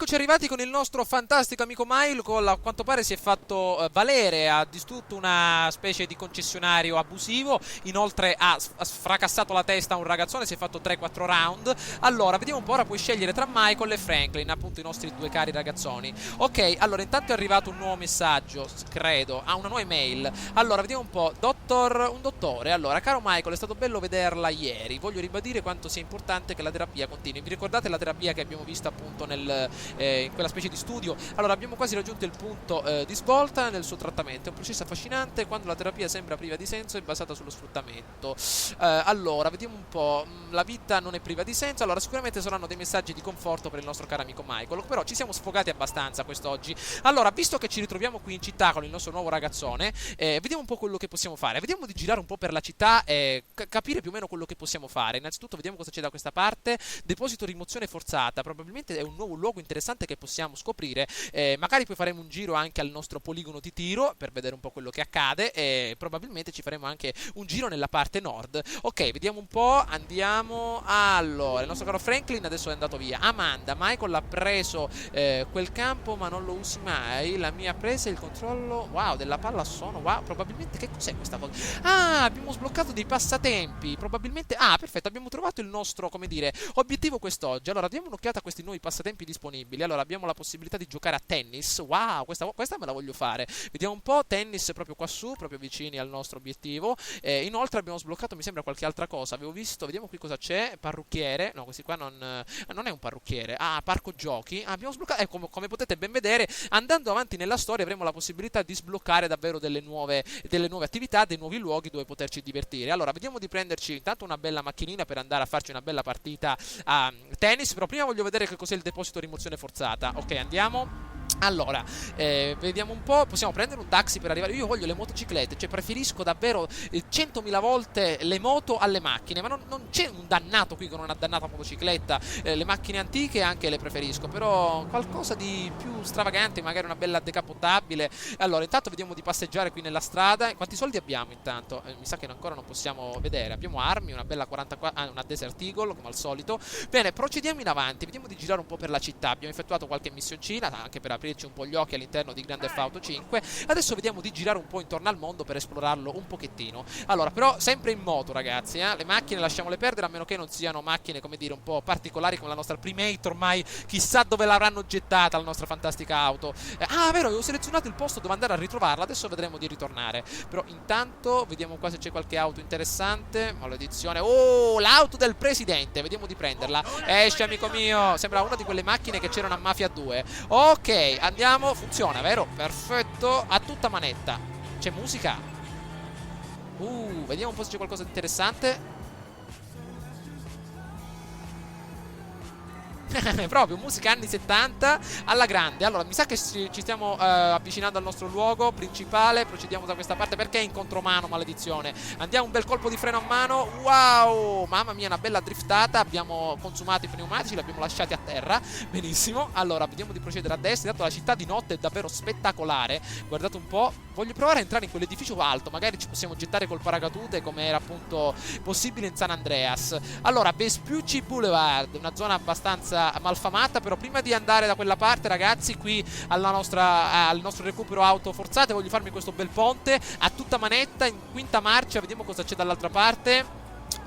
Eccoci arrivati con il nostro fantastico amico Michael, a quanto pare si è fatto valere, ha distrutto una specie di concessionario abusivo, inoltre ha fracassato la testa a un ragazzone, si è fatto 3-4 round. Allora, vediamo un po', ora puoi scegliere tra Michael e Franklin, appunto i nostri due cari ragazzoni. Ok, allora intanto è arrivato un nuovo messaggio, credo, una nuova email. Allora, vediamo un po', un dottore, allora, caro Michael, è stato bello vederla ieri, voglio ribadire quanto sia importante che la terapia continui. Vi ricordate la terapia che abbiamo visto appunto in quella specie di studio? Allora abbiamo quasi raggiunto il punto di svolta nel suo trattamento. È un processo affascinante quando la terapia sembra priva di senso e basata sullo sfruttamento. Allora vediamo un po', la vita non è priva di senso. Allora sicuramente saranno dei messaggi di conforto per il nostro caro amico Michael, però ci siamo sfogati abbastanza quest'oggi. Allora, visto che ci ritroviamo qui in città con il nostro nuovo ragazzone, vediamo un po' quello che possiamo fare. Vediamo di girare un po' per la città e capire più o meno quello che possiamo fare. Innanzitutto vediamo cosa c'è da questa parte. Deposito rimozione forzata, probabilmente è un nuovo luogo interessante che possiamo scoprire. Magari poi faremo un giro anche al nostro poligono di tiro per vedere un po' quello che accade e probabilmente ci faremo anche un giro nella parte nord. Ok, vediamo un po', andiamo. Allora, il nostro caro Franklin adesso è andato via. Amanda, Michael ha preso quel campo ma non lo usi mai. La mia presa e il controllo, wow, della palla sono, wow, probabilmente che cos'è questa cosa? Ah, abbiamo sbloccato dei passatempi, probabilmente, perfetto, abbiamo trovato il nostro, come dire, obiettivo quest'oggi. Allora, diamo un'occhiata a questi nuovi passatempi disponibili. Allora, abbiamo la possibilità di giocare a tennis. Wow, questa me la voglio fare. Vediamo un po', tennis proprio qua su, proprio vicini al nostro obiettivo. Inoltre abbiamo sbloccato, mi sembra, qualche altra cosa. Avevo visto, vediamo qui cosa c'è. Parrucchiere, no, questi qua non è un parrucchiere. Parco giochi. Abbiamo sbloccato, come potete ben vedere, andando avanti nella storia avremo la possibilità di sbloccare davvero delle nuove attività, dei nuovi luoghi dove poterci divertire. Allora, vediamo di prenderci intanto una bella macchinina per andare a farci una bella partita a tennis, però prima voglio vedere che cos'è il deposito rimozione forzata. Ok, andiamo. Allora, vediamo un po', possiamo prendere un taxi per arrivare. Io voglio le motociclette, cioè preferisco davvero 100.000 volte le moto alle macchine, ma non c'è un dannato qui con una dannata motocicletta. Le macchine antiche anche le preferisco, però qualcosa di più stravagante, magari una bella decapottabile. Allora, intanto vediamo di passeggiare qui nella strada. Quanti soldi abbiamo intanto? Mi sa che ancora non possiamo vedere. Abbiamo armi, una bella 44, una Desert Eagle come al solito. Bene, procediamo in avanti, vediamo di girare un po' per la città. Abbiamo effettuato qualche missioncina anche per aprirci un po' gli occhi all'interno di Grand Theft Auto 5. Adesso vediamo di girare un po' intorno al mondo per esplorarlo un pochettino. Allora, però sempre in moto, ragazzi, le macchine lasciamole perdere, a meno che non siano macchine, come dire, un po' particolari come la nostra Primate. Ormai chissà dove l'avranno gettata la nostra fantastica auto. Vero, avevo selezionato il posto dove andare a ritrovarla. Adesso vedremo di ritornare. Però intanto vediamo qua se c'è qualche auto interessante. Maledizione. Oh, l'auto del presidente. Vediamo di prenderla. Esce, amico mio. Sembra una di quelle macchine che c'erano a Mafia 2. Ok, andiamo. Funziona, vero? Perfetto. A tutta manetta. C'è musica. Vediamo un po' se c'è qualcosa di interessante. Proprio musica anni 70 alla grande. Allora, mi sa che ci stiamo avvicinando al nostro luogo principale. Procediamo da questa parte perché è in contromano, maledizione. Andiamo, un bel colpo di freno a mano. Wow, mamma mia, una bella driftata. Abbiamo consumato i pneumatici, li abbiamo lasciati a terra. Benissimo. Allora, vediamo di procedere a destra. Dato la città di notte è davvero spettacolare. Guardate un po'. Voglio provare a entrare in quell'edificio alto. Magari ci possiamo gettare col paracadute, come era appunto possibile in San Andreas. Allora, Vespucci Boulevard, una zona abbastanza malfamata, però prima di andare da quella parte, ragazzi, qui al nostro recupero auto forzate, voglio farmi questo bel ponte a tutta manetta in quinta marcia. Vediamo cosa c'è dall'altra parte.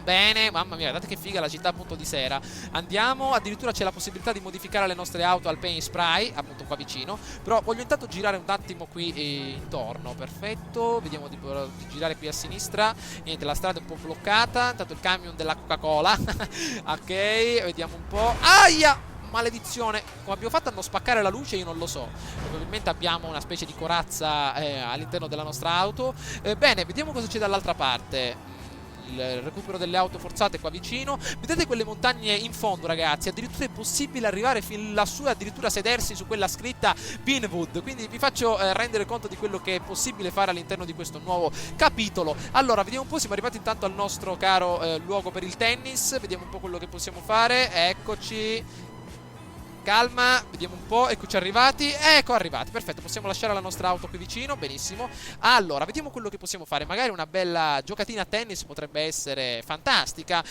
Bene, mamma mia, guardate che figa la città appunto di sera. Andiamo, addirittura c'è la possibilità di modificare le nostre auto al paint spray, appunto qua vicino. Però voglio intanto girare un attimo qui intorno. Perfetto, vediamo di girare qui a sinistra. Niente, la strada è un po' bloccata. Intanto il camion della Coca-Cola. Ok, vediamo un po'. Aia! Maledizione, come abbiamo fatto a non spaccare la luce io non lo so. Probabilmente abbiamo una specie di corazza all'interno della nostra auto. Bene, vediamo cosa c'è dall'altra parte. Il recupero delle auto forzate qua vicino. Vedete quelle montagne in fondo, ragazzi? Addirittura è possibile arrivare fin lassù e addirittura sedersi su quella scritta Pinewood. Quindi vi faccio rendere conto di quello che è possibile fare all'interno di questo nuovo capitolo. Allora, vediamo un po', siamo arrivati intanto al nostro caro luogo per il tennis. Vediamo un po' quello che possiamo fare. Eccoci. Calma, vediamo un po', eccoci arrivati. Ecco, arrivati, perfetto, possiamo lasciare la nostra auto qui vicino, benissimo. Allora, vediamo quello che possiamo fare. Magari una bella giocatina a tennis potrebbe essere fantastica.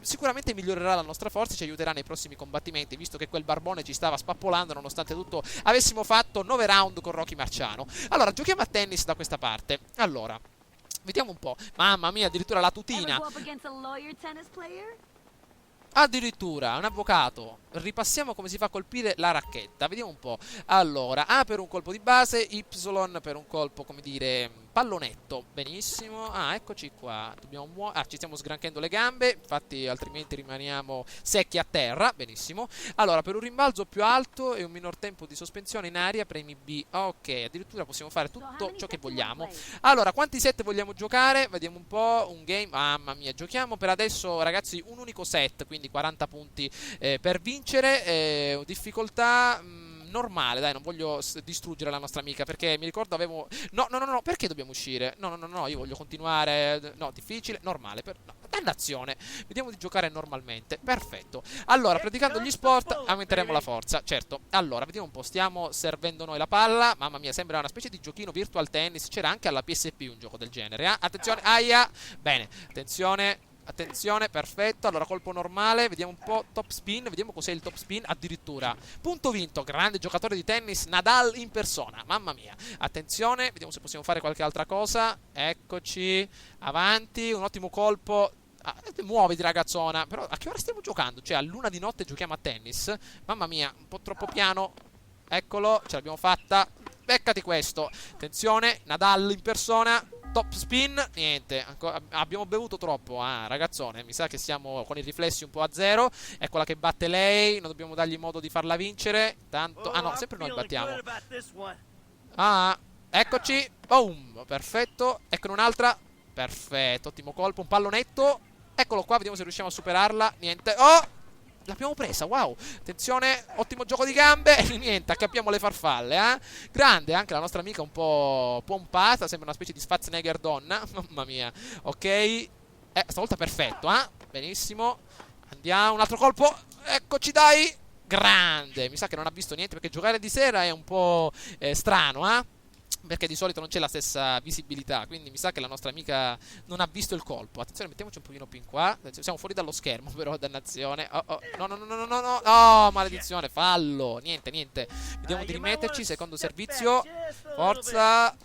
Sicuramente migliorerà la nostra forza, ci aiuterà nei prossimi combattimenti, visto che quel barbone ci stava spappolando, nonostante tutto avessimo fatto 9 round con Rocky Marciano. Allora, giochiamo a tennis da questa parte. Allora, vediamo un po'. Mamma mia, addirittura la tutina. Addirittura, un avvocato. Ripassiamo come si fa a colpire la racchetta. Vediamo un po'. Allora, A per un colpo di base, Y per un colpo, come dire, pallonetto. Benissimo. Ah, eccoci qua. Dobbiamo ci stiamo sgranchendo le gambe, infatti altrimenti rimaniamo secchi a terra. Benissimo. Allora, per un rimbalzo più alto e un minor tempo di sospensione in aria, premi B. Ok, addirittura possiamo fare tutto ciò che vogliamo. Allora, quanti set vogliamo giocare? Vediamo un po'. Un game. Mamma mia, giochiamo per adesso, ragazzi, un unico set, quindi 40 punti per vincere. Difficoltà normale, dai, non voglio distruggere la nostra amica, perché mi ricordo avevo... No, perché dobbiamo uscire? No, io voglio continuare... No, difficile, normale, no, dannazione. Vediamo di giocare normalmente, perfetto. Allora, praticando gli sport aumenteremo la forza, certo. Allora, vediamo un po', stiamo servendo noi la palla. Mamma mia, sembra una specie di giochino virtual tennis. C'era anche alla PSP un gioco del genere, eh? Attenzione, aia. Bene, attenzione, perfetto. Allora, colpo normale, vediamo un po'. Top spin, vediamo cos'è il top spin. Addirittura, punto vinto, grande giocatore di tennis, Nadal in persona, mamma mia. Attenzione, vediamo se possiamo fare qualche altra cosa. Eccoci, avanti, un ottimo colpo. Muoviti, ragazzona. Però a che ora stiamo giocando? Cioè, a luna di notte giochiamo a tennis? Mamma mia, un po' troppo piano. Eccolo, ce l'abbiamo fatta. Beccati questo. Attenzione, Nadal in persona. Top spin, niente, abbiamo bevuto troppo, ragazzone, mi sa che siamo con i riflessi un po' a zero. Eccola che batte lei, non dobbiamo dargli modo di farla vincere. Tanto, no, sempre noi battiamo. Eccoci, boom, perfetto. Ecco un'altra, perfetto, ottimo colpo, un pallonetto. Eccolo qua, vediamo se riusciamo a superarla. Niente, l'abbiamo presa, wow. Attenzione, ottimo gioco di gambe. Niente, accappiamo le farfalle, Grande, anche la nostra amica un po' pompata. Sembra una specie di Schwarzenegger donna. Mamma mia. Ok, stavolta perfetto, benissimo. Andiamo, un altro colpo. Eccoci, dai. Grande, mi sa che non ha visto niente, perché giocare di sera è un po' strano, perché di solito non c'è la stessa visibilità. Quindi mi sa che la nostra amica non ha visto il colpo. Attenzione, mettiamoci un pochino più in qua. Siamo fuori dallo schermo, però, dannazione. No, maledizione, fallo. Niente. Vediamo di rimetterci, secondo servizio. Forza.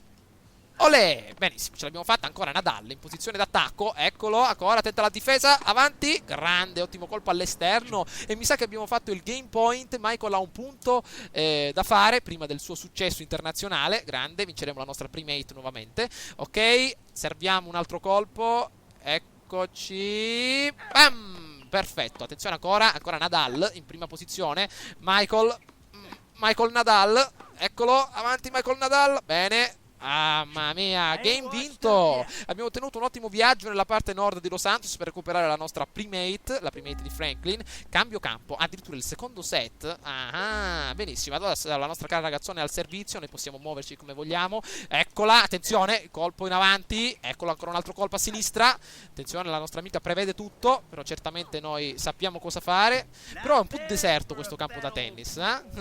Olè, benissimo, ce l'abbiamo fatta. Ancora Nadal in posizione d'attacco. Eccolo, ancora, attenta alla difesa. Avanti, grande, ottimo colpo all'esterno. E mi sa che abbiamo fatto il game point. Michael ha un punto da fare prima del suo successo internazionale. Grande, vinceremo la nostra primate nuovamente. Ok, serviamo un altro colpo. Eccoci. Bam, perfetto, attenzione ancora Nadal in prima posizione. Michael Nadal. Eccolo, avanti Michael Nadal. Bene. Mamma mia, game vinto. Abbiamo ottenuto un ottimo viaggio nella parte nord di Los Santos per recuperare la nostra primate, la primate di Franklin. Cambio campo, addirittura il secondo set. Benissimo, allora la nostra cara ragazzona è al servizio, noi possiamo muoverci come vogliamo. Eccola, attenzione, colpo in avanti. Eccolo, ancora un altro colpo a sinistra. Attenzione, la nostra amica prevede tutto, però certamente noi sappiamo cosa fare. Però è un po' deserto questo campo da tennis,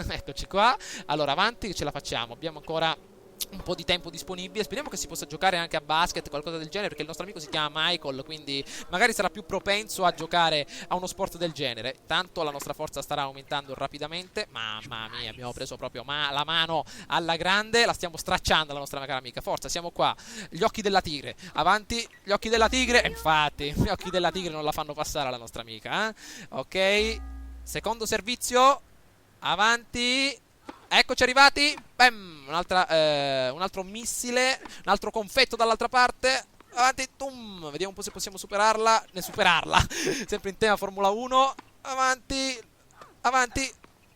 Eccoci qua. Allora, avanti, ce la facciamo. Abbiamo ancora un po' di tempo disponibile. Speriamo che si possa giocare anche a basket, qualcosa del genere, perché il nostro amico si chiama Michael, quindi magari sarà più propenso a giocare a uno sport del genere. Tanto la nostra forza starà aumentando rapidamente. Mamma mia, abbiamo preso proprio la mano alla grande. La stiamo stracciando la nostra cara amica. Forza, siamo qua. Gli occhi della tigre. Avanti, gli occhi della tigre. Infatti, gli occhi della tigre non la fanno passare alla nostra amica, Ok, secondo servizio. Avanti. Eccoci arrivati. Bam, un altro missile, un altro confetto dall'altra parte. Avanti, tum. Vediamo un po' se possiamo superarla. Sempre in tema Formula 1. Avanti.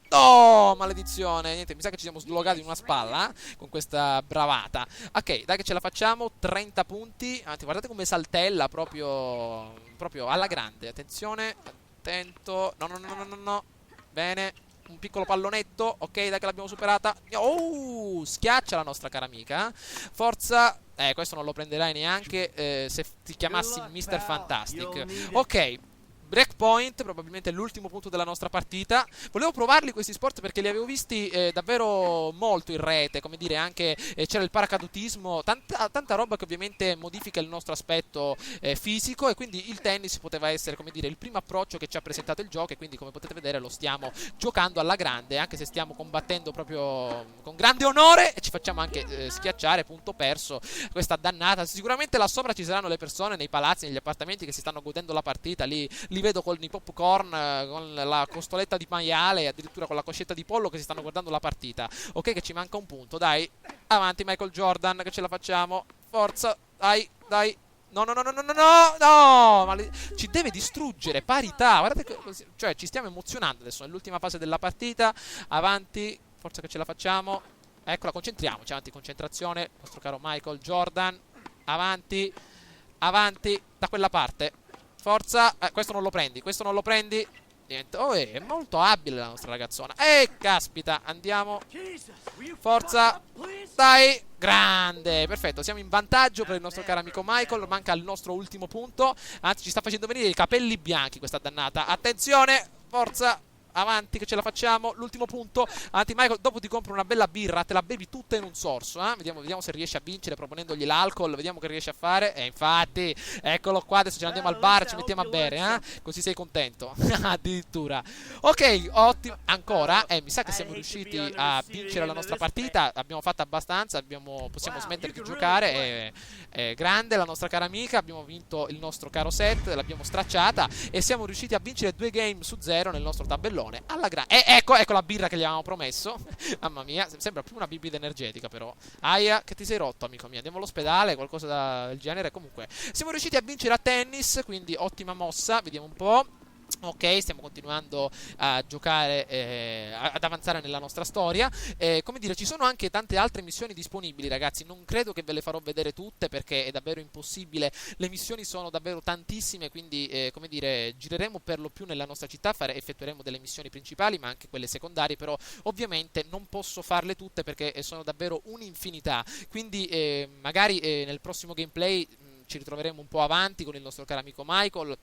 No, maledizione. Niente, mi sa che ci siamo slogati in una spalla con questa bravata. Ok, dai che ce la facciamo. 30 punti. Avanti, guardate come saltella proprio alla grande. Attenzione, attento. No. Bene. Un piccolo pallonetto. Ok, dai che l'abbiamo superata. Schiaccia la nostra cara amica. Forza. Questo non lo prenderai neanche se ti chiamassi Mr. Fantastic. Ok, breakpoint, probabilmente l'ultimo punto della nostra partita. Volevo provarli questi sport perché li avevo visti davvero molto in rete, come dire, anche c'era il paracadutismo, tanta roba che ovviamente modifica il nostro aspetto fisico, e quindi il tennis poteva essere, come dire, il primo approccio che ci ha presentato il gioco, e quindi come potete vedere lo stiamo giocando alla grande, anche se stiamo combattendo proprio con grande onore e ci facciamo anche schiacciare, punto perso, questa dannata. Sicuramente là sopra ci saranno le persone nei palazzi, negli appartamenti che si stanno godendo la partita, lì li vedo con i popcorn, con la costoletta di maiale, addirittura con la coscetta di pollo, che si stanno guardando la partita. Ok, che ci manca un punto, dai, avanti Michael Jordan, che ce la facciamo, forza, dai, dai. No, no, no, no, no, no, no, no, ma ci deve distruggere, parità, guardate, cioè ci stiamo emozionando adesso nell'ultima fase della partita, avanti, forza che ce la facciamo, eccola, concentriamoci, avanti, concentrazione, nostro caro Michael Jordan, avanti, avanti, da quella parte, forza, questo non lo prendi, questo non lo prendi, niente, oh, è molto abile la nostra ragazzona, caspita, andiamo, forza, dai, grande, perfetto, siamo in vantaggio per il nostro caro amico Michael, manca il nostro ultimo punto, anzi ci sta facendo venire i capelli bianchi questa dannata, attenzione, forza, avanti che ce la facciamo, l'ultimo punto, avanti Michael, dopo ti compro una bella birra, te la bevi tutta in un sorso, vediamo se riesci a vincere proponendogli l'alcol, vediamo che riesci a fare, e infatti, eccolo qua, adesso ce ne andiamo al bar, ci mettiamo a bere, così sei contento, addirittura, ok, ottimo, ancora, mi sa che siamo riusciti a vincere la nostra partita, abbiamo fatto abbastanza, possiamo smettere di giocare, grande la nostra cara amica, abbiamo vinto il nostro caro set, l'abbiamo stracciata, e siamo riusciti a vincere 2 game su 0 nel nostro tabellone, alla ecco la birra che gli avevamo promesso. Mamma mia, sembra più una bibita energetica però. Aia, che ti sei rotto amico mio, andiamo all'ospedale, qualcosa del genere. Comunque siamo riusciti a vincere a tennis, quindi ottima mossa, vediamo un po'. Ok, stiamo continuando a giocare, ad avanzare nella nostra storia, come dire, ci sono anche tante altre missioni disponibili ragazzi, non credo che ve le farò vedere tutte perché è davvero impossibile, le missioni sono davvero tantissime, quindi come dire, gireremo per lo più nella nostra città, effettueremo delle missioni principali ma anche quelle secondarie, però ovviamente non posso farle tutte perché sono davvero un'infinità, quindi magari nel prossimo gameplay ci ritroveremo un po' avanti con il nostro caro amico Michael,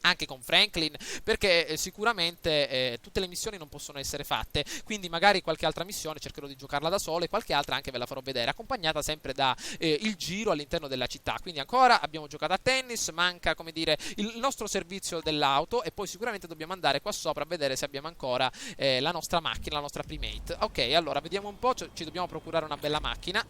anche con Franklin, perché sicuramente tutte le missioni non possono essere fatte, quindi magari qualche altra missione cercherò di giocarla da solo e qualche altra anche ve la farò vedere, accompagnata sempre da il giro all'interno della città. Quindi ancora abbiamo giocato a tennis, manca come dire il nostro servizio dell'auto e poi sicuramente dobbiamo andare qua sopra a vedere se abbiamo ancora la nostra macchina, la nostra primate. Ok, allora vediamo un po', ci dobbiamo procurare una bella macchina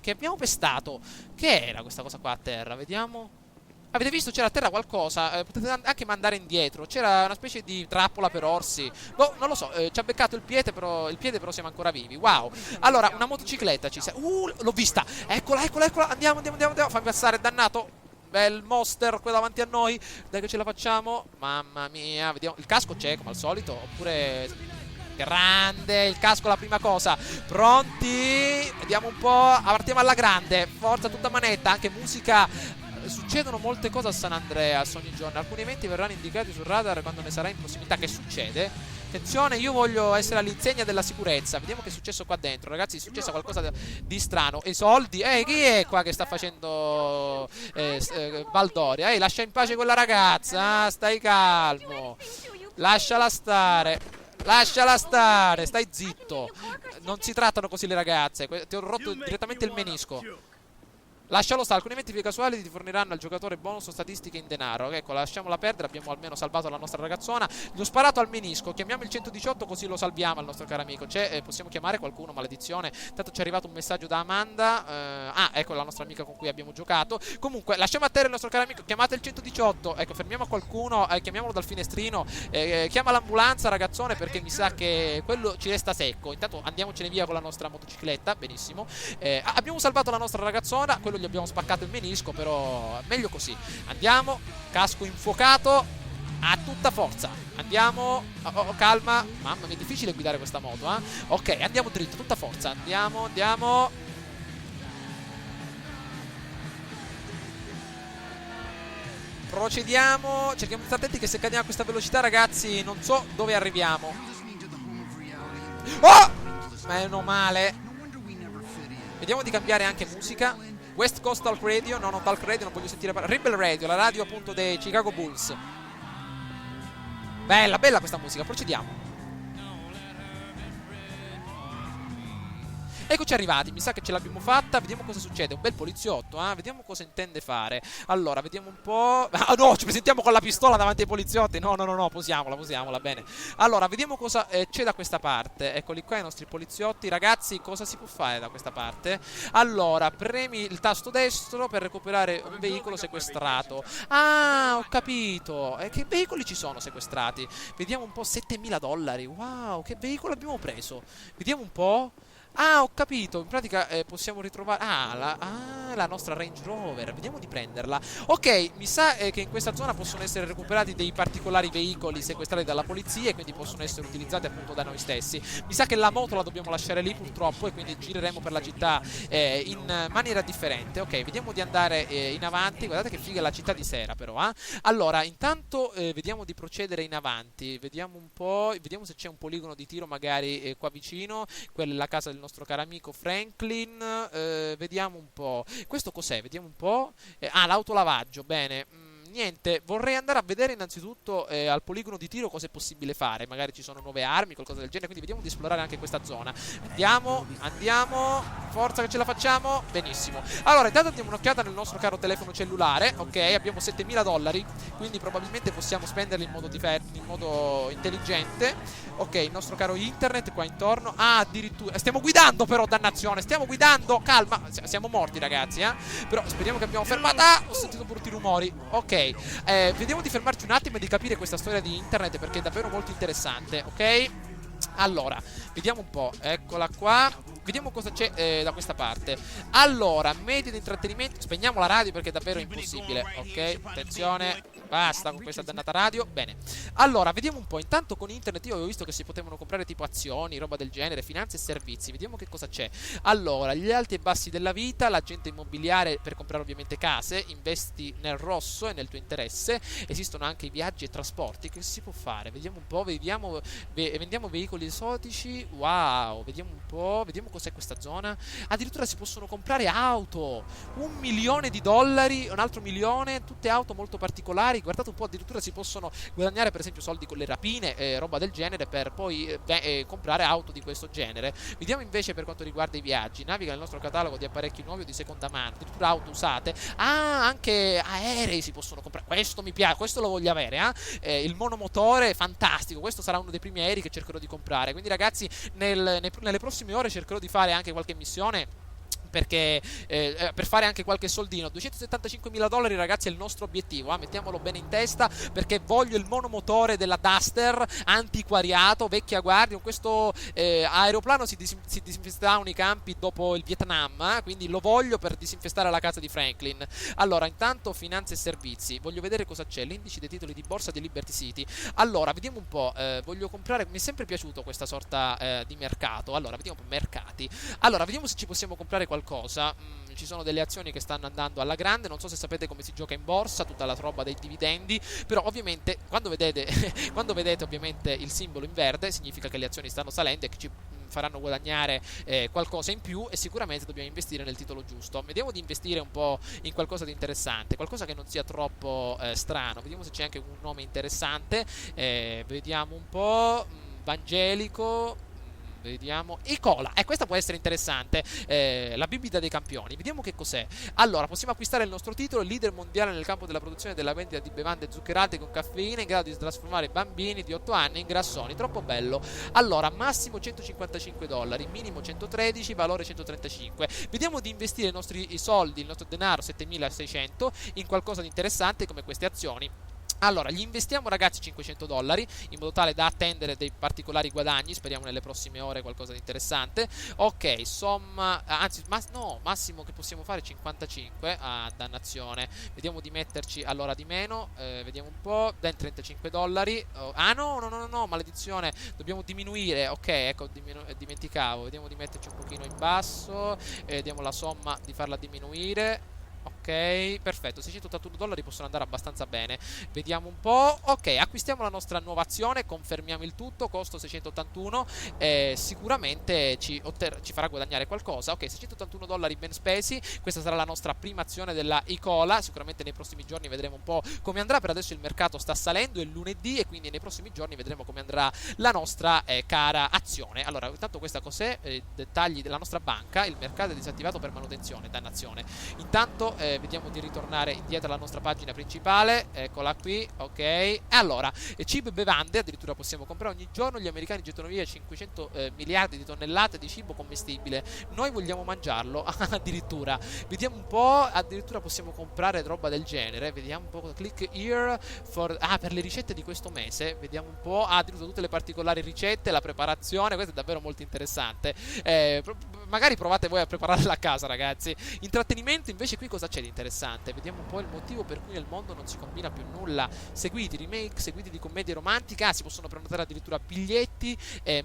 che abbiamo pestato. Che era questa cosa qua a terra? Vediamo. Avete visto? C'era a terra qualcosa, potete anche mandare indietro. C'era una specie di trappola per orsi. Boh, non lo so, ci ha beccato il piede però siamo ancora vivi. Wow. Allora, una motocicletta ci serve. L'ho vista. Eccola, eccola, eccola. Andiamo. Fammi passare, dannato. Bel monster qua davanti a noi. Dai che ce la facciamo. Mamma mia, vediamo. Il casco c'è come al solito, oppure grande, il casco la prima cosa. Pronti? Vediamo un po'. Partiamo alla grande. Forza tutta manetta, anche musica. Succedono molte cose a San Andreas ogni giorno. Alcuni eventi verranno indicati sul radar quando ne sarà in prossimità. Che succede? Attenzione, io voglio essere all'insegna della sicurezza. Vediamo che è successo qua dentro. Ragazzi, è successo qualcosa di strano. E i soldi? Chi è qua che sta facendo baldoria? Lascia in pace quella ragazza. Stai calmo. Lasciala stare. Lasciala stare, stai zitto. Non si trattano così le ragazze. Ti ho rotto direttamente il menisco. Lascialo stare, alcuni eventi casuali ti forniranno al giocatore bonus o statistiche in denaro. Ecco, lasciamola perdere, abbiamo almeno salvato la nostra ragazzona. Gli ho sparato al menisco, chiamiamo il 118 così lo salviamo al nostro caro amico. Possiamo chiamare qualcuno, maledizione. Intanto ci è arrivato un messaggio da Amanda. Ecco la nostra amica con cui abbiamo giocato. Comunque, lasciamo a terra il nostro caro amico, chiamate il 118. Ecco, fermiamo qualcuno, chiamiamolo dal finestrino. Chiama l'ambulanza, ragazzone, perché mi sa che quello ci resta secco. Intanto andiamocene via con la nostra motocicletta, benissimo. Abbiamo salvato la nostra ragazzona, quello gli abbiamo spaccato il menisco, però meglio così. Andiamo, casco infuocato a tutta forza. Andiamo, calma. Mamma mia, è difficile guidare questa moto, Ok, andiamo dritto, tutta forza. Andiamo. Procediamo, cerchiamo di stare attenti che se cadiamo a questa velocità, ragazzi, non so dove arriviamo. Oh! Meno male. Vediamo di cambiare anche musica. West Coast Talk Radio, no, non Talk Radio, non voglio sentire Rebel Radio, la radio appunto dei Chicago Bulls. Bella, bella questa musica, procediamo. Eccoci arrivati, mi sa che ce l'abbiamo fatta. Vediamo cosa succede, un bel poliziotto, vediamo cosa intende fare. Allora, vediamo un po'. Ah no, ci presentiamo con la pistola davanti ai poliziotti. No, no, no, no, posiamola, bene. Allora, vediamo cosa c'è da questa parte. Eccoli qua i nostri poliziotti. Ragazzi, cosa si può fare da questa parte? Allora, premi il tasto destro per recuperare un veicolo sequestrato. Ah, ho capito. Che veicoli ci sono sequestrati? Vediamo un po', $7.000. Wow, che veicolo abbiamo preso? Vediamo un po'. Ah, ho capito, in pratica possiamo ritrovare. La nostra Range Rover. Vediamo di prenderla. Ok, mi sa che in questa zona possono essere recuperati dei particolari veicoli sequestrati dalla polizia e quindi possono essere utilizzati appunto da noi stessi. Mi sa che la moto la dobbiamo lasciare lì purtroppo e quindi gireremo per la città in maniera differente. Ok, vediamo di andare in avanti. Guardate che figa la città di sera però, Allora, intanto vediamo di procedere in avanti. Vediamo un po', vediamo se c'è un poligono di tiro magari qua vicino. Quella è la casa del nostro caro amico Franklin. Vediamo un po'. Questo cos'è? Vediamo un po'. L'autolavaggio, bene. Niente, vorrei andare a vedere innanzitutto al poligono di tiro cosa è possibile fare. Magari ci sono nuove armi, qualcosa del genere. Quindi vediamo di esplorare anche questa zona. Andiamo. Forza che ce la facciamo. Benissimo. Allora, intanto diamo un'occhiata nel nostro caro telefono cellulare. Ok, abbiamo $7.000. Quindi probabilmente possiamo spenderli in modo intelligente. Ok, il nostro caro internet qua intorno. Addirittura. Stiamo guidando però, dannazione. Stiamo guidando. Calma. Siamo morti, ragazzi, Però speriamo che abbiamo fermato. Ho sentito brutti rumori. Ok. Vediamo di fermarci un attimo e di capire questa storia di internet perché è davvero molto interessante, ok? Allora, vediamo un po', eccola qua. Vediamo cosa c'è da questa parte. Allora, media di intrattenimento. Spegniamo la radio perché è davvero impossibile. Ok, attenzione. Basta con questa dannata radio. Bene. Allora, vediamo un po'. Intanto con internet io avevo visto che si potevano comprare tipo azioni, roba del genere, finanze e servizi. Vediamo che cosa c'è. Allora, gli alti e bassi della vita, l'agente immobiliare per comprare ovviamente case, investi nel rosso e nel tuo interesse. Esistono anche i viaggi e trasporti. Che si può fare? Vediamo un po', vendiamo veicoli esotici. Wow, vediamo un po', vediamo cos'è questa zona. Addirittura si possono comprare auto. $1 milione, un altro milione, tutte auto molto particolari. Guardate un po', addirittura si possono guadagnare per esempio soldi con le rapine, roba del genere, per poi comprare auto di questo genere. Vediamo invece per quanto riguarda i viaggi. Naviga nel nostro catalogo di apparecchi nuovi o di seconda mano, addirittura auto usate. Anche aerei si possono comprare. Questo mi piace, questo lo voglio avere, il monomotore, fantastico. Questo sarà uno dei primi aerei che cercherò di comprare. Quindi ragazzi, nelle prossime ore cercherò di fare anche qualche missione perché per fare anche qualche soldino. $275.000 ragazzi è il nostro obiettivo, mettiamolo bene in testa perché voglio il monomotore della Duster antiquariato, vecchia guardia. Con questo aeroplano si disinfestavano i campi dopo il Vietnam, quindi lo voglio per disinfestare la casa di Franklin. Allora, intanto finanze e servizi, voglio vedere cosa c'è, l'indice dei titoli di borsa di Liberty City. Allora, vediamo un po', voglio comprare, mi è sempre piaciuto questa sorta di mercato. Allora, vediamo un po' mercati. Allora, vediamo se ci possiamo comprare qualcosa. Ci sono delle azioni che stanno andando alla grande. Non so se sapete come si gioca in borsa, tutta la roba dei dividendi. Però ovviamente quando vedete ovviamente il simbolo in verde significa che le azioni stanno salendo e che ci faranno guadagnare qualcosa in più. E sicuramente dobbiamo investire nel titolo giusto. Vediamo di investire un po' in qualcosa di interessante, qualcosa che non sia troppo strano. Vediamo se c'è anche un nome interessante. Vediamo un po'. Vangelico. Vediamo. E cola. Questa può essere interessante. La bibita dei campioni. Vediamo che cos'è. Allora, possiamo acquistare il nostro titolo, leader mondiale nel campo della produzione e della vendita di bevande zuccherate con caffeina, in grado di trasformare bambini di 8 anni in grassoni. Troppo bello. Allora, massimo $155, minimo 113, valore 135. Vediamo di investire i nostri soldi, il nostro denaro, 7.600, in qualcosa di interessante come queste azioni. Allora, gli investiamo ragazzi $500 in modo tale da attendere dei particolari guadagni. Speriamo nelle prossime ore qualcosa di interessante. Ok, somma, anzi, massimo che possiamo fare 55. Dannazione. Vediamo di metterci allora di meno. Vediamo un po'. Den $35. No, maledizione. Dobbiamo diminuire. Ok, ecco, dimenticavo. Vediamo di metterci un pochino in basso. Vediamo la somma di farla diminuire. Ok, Ok, perfetto, 681 dollari possono andare abbastanza bene. Vediamo un po'. Ok, acquistiamo la nostra nuova azione, confermiamo il tutto, costo 681. Sicuramente ci farà guadagnare qualcosa. Ok, 681 dollari ben spesi. Questa sarà la nostra prima azione della Icola. Sicuramente nei prossimi giorni vedremo un po' come andrà. Per adesso il mercato sta salendo, è lunedì, e quindi nei prossimi giorni vedremo come andrà la nostra cara azione. Allora, intanto questa cos'è? Dettagli della nostra banca. Il mercato è disattivato per manutenzione, dannazione. Intanto vediamo di ritornare indietro alla nostra pagina principale. Eccola qui, ok. E allora, cibo e bevande, addirittura possiamo comprare ogni giorno. Gli americani gettano via 500 miliardi di tonnellate di cibo commestibile. Noi vogliamo mangiarlo, addirittura. Vediamo un po', addirittura possiamo comprare roba del genere. Vediamo un po', click here per le ricette di questo mese. Vediamo un po', addirittura tutte le particolari ricette, la preparazione. Questo è davvero molto interessante. Magari provate voi a prepararla a casa, ragazzi. Intrattenimento, invece qui cosa c'è di interessante? Vediamo un po' il motivo per cui nel mondo non si combina più nulla. Seguiti, remake, seguiti di commedie romantica. Si possono prenotare addirittura biglietti.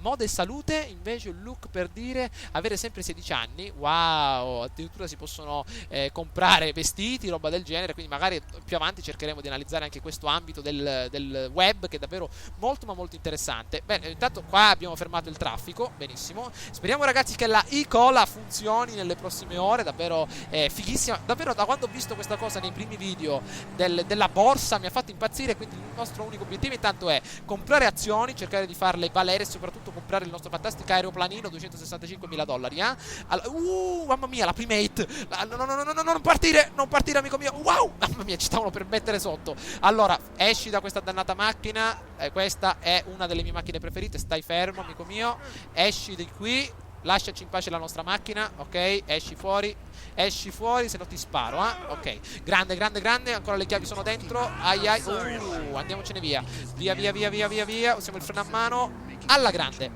Moda e salute, invece un look per dire avere sempre 16 anni. Wow, addirittura si possono comprare vestiti, roba del genere. Quindi magari più avanti cercheremo di analizzare anche questo ambito del web, che è davvero molto ma molto interessante. Bene, intanto qua abbiamo fermato il traffico. Benissimo. Speriamo, ragazzi, che la Icola funzioni nelle prossime ore. Davvero fighissima. Davvero, da quando ho visto questa cosa nei primi video della borsa mi ha fatto impazzire. Quindi il nostro unico obiettivo intanto è comprare azioni, cercare di farle valere e soprattutto comprare il nostro fantastico aeroplanino, 265.000 dollari. Allora, mamma mia, la primate. No, non partire, non partire, amico mio. Wow, mamma mia, ci stavano per mettere sotto. Allora, esci da questa dannata macchina. Questa è una delle mie macchine preferite. Stai fermo, amico mio. Esci di qui. Lasciaci in pace la nostra macchina, ok? Esci fuori, se no ti sparo, ok, grande, ancora le chiavi sono dentro. Ai, andiamocene via. Via. Usiamo il freno a mano alla grande.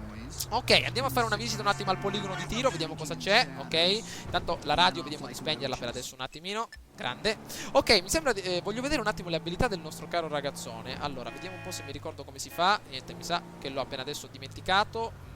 Ok, andiamo a fare una visita un attimo al poligono di tiro, vediamo cosa c'è, ok? Intanto la radio vediamo di spegnerla per adesso un attimino. Grande. Ok, mi sembra voglio vedere un attimo le abilità del nostro caro ragazzone. Allora, vediamo un po' se mi ricordo come si fa. Niente, mi sa che l'ho appena adesso dimenticato.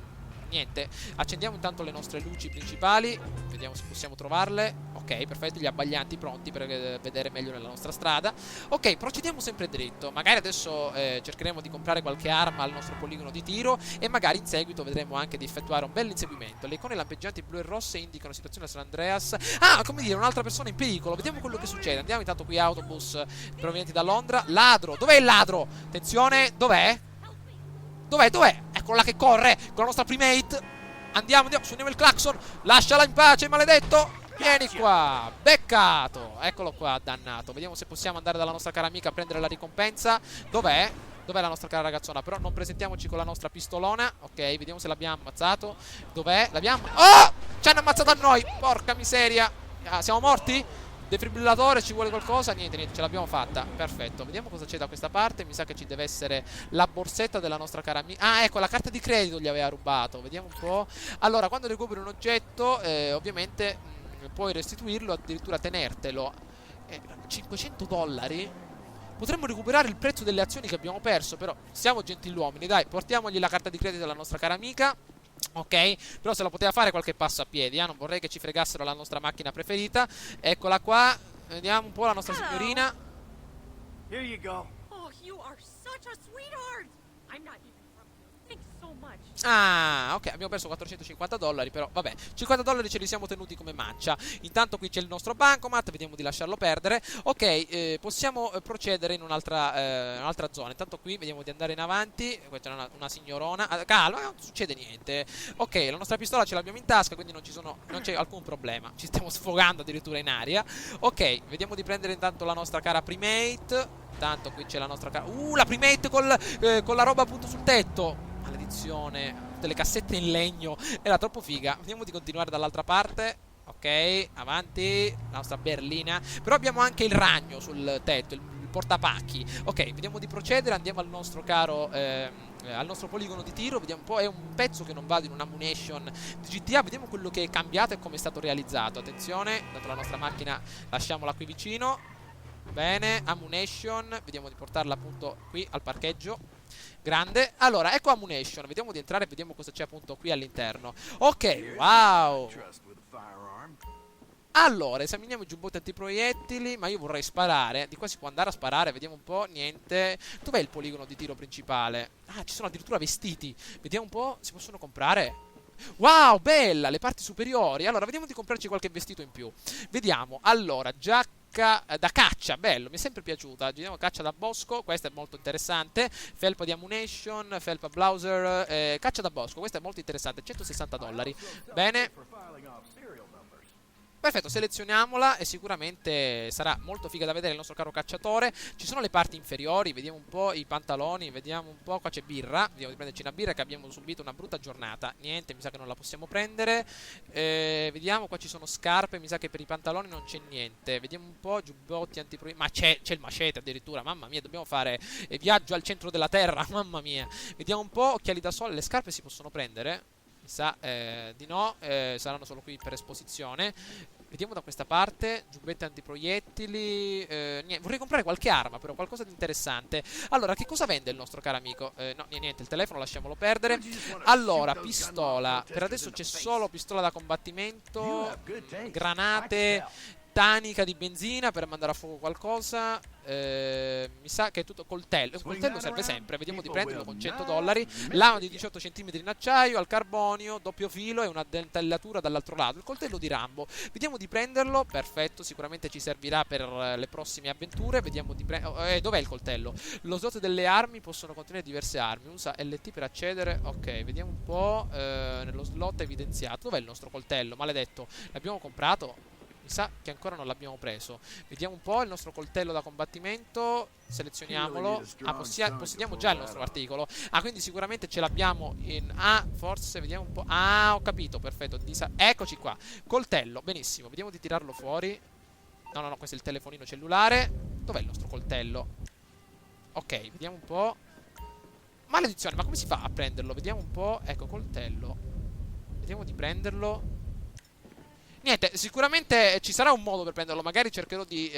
Niente, accendiamo intanto le nostre luci principali. Vediamo se possiamo trovarle. Ok, perfetto, gli abbaglianti pronti per vedere meglio nella nostra strada. Ok, procediamo sempre dritto. Magari adesso cercheremo di comprare qualche arma al nostro poligono di tiro, e magari in seguito vedremo anche di effettuare un bel inseguimento. Le icone lampeggianti blu e rosse indicano situazione a San Andreas. Come dire, un'altra persona in pericolo. Vediamo quello che succede. Andiamo intanto qui, autobus provenienti da Londra. Ladro, dov'è il ladro? Attenzione, dov'è? Dov'è? Eccolo là che corre con la nostra primate. Andiamo, suoniamo il clacson. Lasciala in pace, maledetto. Vieni qua, beccato. Eccolo qua, dannato. Vediamo se possiamo andare dalla nostra cara amica a prendere la ricompensa. Dov'è la nostra cara ragazzona? Però non presentiamoci con la nostra pistolona. Ok, vediamo se l'abbiamo ammazzato. Dov'è? L'abbiamo... Oh! Ci hanno ammazzato a noi. Porca miseria. Siamo morti? Defibrillatore, ci vuole qualcosa? Niente, ce l'abbiamo fatta. Perfetto, vediamo cosa c'è da questa parte. Mi sa che ci deve essere la borsetta della nostra cara amica. Ecco, la carta di credito gli aveva rubato. Vediamo un po'. Allora, quando recuperi un oggetto, ovviamente puoi restituirlo, addirittura tenertelo. 500 dollari? Potremmo recuperare il prezzo delle azioni che abbiamo perso. Però siamo gentiluomini, dai, portiamogli la carta di credito della nostra cara amica. Ok, però se la poteva fare qualche passo a piedi, non vorrei che ci fregassero la nostra macchina preferita. Eccola qua, vediamo un po' la nostra signorina. Here you go. Oh, you are such a sweetheart. I'm not even from you. Thanks so much. Ok, abbiamo perso 450 dollari, però vabbè, 50 dollari ce li siamo tenuti come mancia. Intanto qui c'è il nostro bancomat, vediamo di lasciarlo perdere. Ok, possiamo procedere in un'altra zona. Intanto qui vediamo di andare in avanti. Qua c'è una signorona. Calma, non succede niente. Ok, la nostra pistola ce l'abbiamo in tasca, quindi non c'è alcun problema. Ci stiamo sfogando addirittura in aria. Ok, vediamo di prendere intanto la nostra cara primate. Intanto qui c'è la nostra cara... la primate con la roba appunto sul tetto. Maledizione, delle cassette in legno. Era troppo figa. Vediamo di continuare dall'altra parte. Ok, avanti. La nostra berlina. Però abbiamo anche il ragno sul tetto, il portapacchi. Ok, vediamo di procedere. Andiamo al nostro caro al nostro poligono di tiro. Vediamo un po'. È un pezzo che non va in un'ammunition di GTA. Vediamo quello che è cambiato e come è stato realizzato. Attenzione, dato la nostra macchina, lasciamola qui vicino. Bene, ammunition. Vediamo di portarla appunto qui al parcheggio. Grande. Allora, ecco ammunition. Vediamo di entrare e vediamo cosa c'è appunto qui all'interno. Ok, wow. Allora, esaminiamo i giubbotti antiproiettili, ma io vorrei sparare. Di qua si può andare a sparare, vediamo un po'. Niente. Dov'è il poligono di tiro principale? Ah, ci sono addirittura vestiti. Vediamo un po', si possono comprare? Wow, bella, le parti superiori. Allora, vediamo di comprarci qualche vestito in più. Vediamo, allora, giacca da caccia, bello, mi è sempre piaciuta. Vediamo caccia da bosco, questa è molto interessante. Felpa di ammunition, felpa Blouser, caccia da bosco, questa è molto interessante, $160. Bene. Perfetto, selezioniamola e sicuramente sarà molto figa da vedere il nostro caro cacciatore. Ci sono le parti inferiori, vediamo un po' i pantaloni, vediamo un po', qua c'è birra, vediamo di prenderci una birra che abbiamo subito una brutta giornata. Niente, mi sa che non la possiamo prendere. Vediamo, qua ci sono scarpe, mi sa che per i pantaloni non c'è niente. Vediamo un po', giubbotti antiproiettili, ma c'è il macete addirittura, mamma mia, dobbiamo fare viaggio al centro della terra, mamma mia. Vediamo un po', occhiali da sole, le scarpe si possono prendere? Mi sa di no, saranno solo qui per esposizione. Vediamo da questa parte, giubbetti antiproiettili, vorrei comprare qualche arma però, qualcosa di interessante. Allora, che cosa vende il nostro caro amico? No, niente, il telefono lasciamolo perdere. Allora, pistola, per adesso c'è solo pistola da combattimento, granate, tanica di benzina per mandare a fuoco qualcosa. Mi sa che è tutto coltello. Un coltello serve sempre. Vediamo di prenderlo con $100. Lama di 18 cm in acciaio, al carbonio, doppio filo e una dentellatura dall'altro lato. Il coltello di Rambo. Vediamo di prenderlo. Perfetto, sicuramente ci servirà per le prossime avventure. Vediamo di prendere. Dov'è il coltello? Lo slot delle armi possono contenere diverse armi. Usa LT per accedere. Ok, vediamo un po'. Nello slot evidenziato. Dov'è il nostro coltello? Maledetto. L'abbiamo comprato? Mi sa che ancora non l'abbiamo preso. Vediamo un po' il nostro coltello da combattimento. Selezioniamolo. Ah, possediamo già il nostro articolo. Ah, quindi sicuramente ce l'abbiamo in... Ah, forse, vediamo un po'. Ah, ho capito, perfetto. Eccoci qua. Coltello, benissimo. Vediamo di tirarlo fuori. No, questo è il telefonino cellulare. Dov'è il nostro coltello? Ok, vediamo un po'. Maledizione, ma come si fa a prenderlo? Vediamo un po'. Ecco, coltello. Vediamo di prenderlo. Niente, sicuramente ci sarà un modo per prenderlo. Magari cercherò di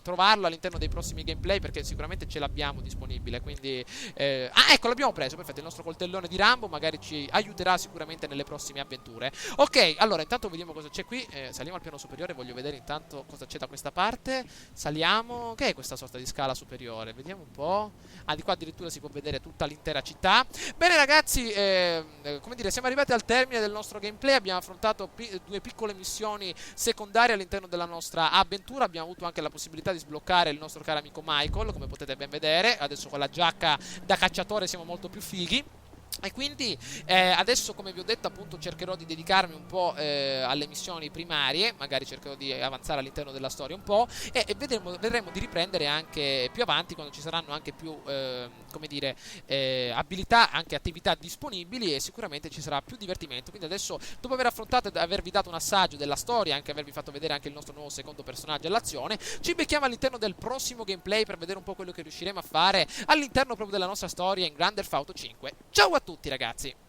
trovarlo all'interno dei prossimi gameplay, perché sicuramente ce l'abbiamo disponibile. Quindi ah, ecco, l'abbiamo preso, perfetto. Il nostro coltellone di Rambo magari ci aiuterà sicuramente nelle prossime avventure. Ok, allora intanto vediamo cosa c'è qui. Saliamo al piano superiore, voglio vedere intanto cosa c'è da questa parte. Saliamo. Che è questa sorta di scala superiore? Vediamo un po'. Ah, di qua addirittura si può vedere tutta l'intera città. Bene ragazzi, come dire, siamo arrivati al termine del nostro gameplay. Abbiamo affrontato due piccole missioni secondarie all'interno della nostra avventura. Abbiamo avuto anche la possibilità di sbloccare il nostro caro amico Michael, come potete ben vedere. Adesso con la giacca da cacciatore siamo molto più fighi. E quindi adesso, come vi ho detto, appunto cercherò di dedicarmi un po' alle missioni primarie. Magari cercherò di avanzare all'interno della storia un po', e vedremo di riprendere anche più avanti, quando ci saranno anche più come dire, abilità, anche attività disponibili, e sicuramente ci sarà più divertimento. Quindi adesso, dopo aver affrontato e avervi dato un assaggio della storia, anche avervi fatto vedere anche il nostro nuovo secondo personaggio all'azione, ci becchiamo all'interno del prossimo gameplay per vedere un po' quello che riusciremo a fare all'interno proprio della nostra storia in Grand Theft Auto 5. Ciao a tutti ragazzi!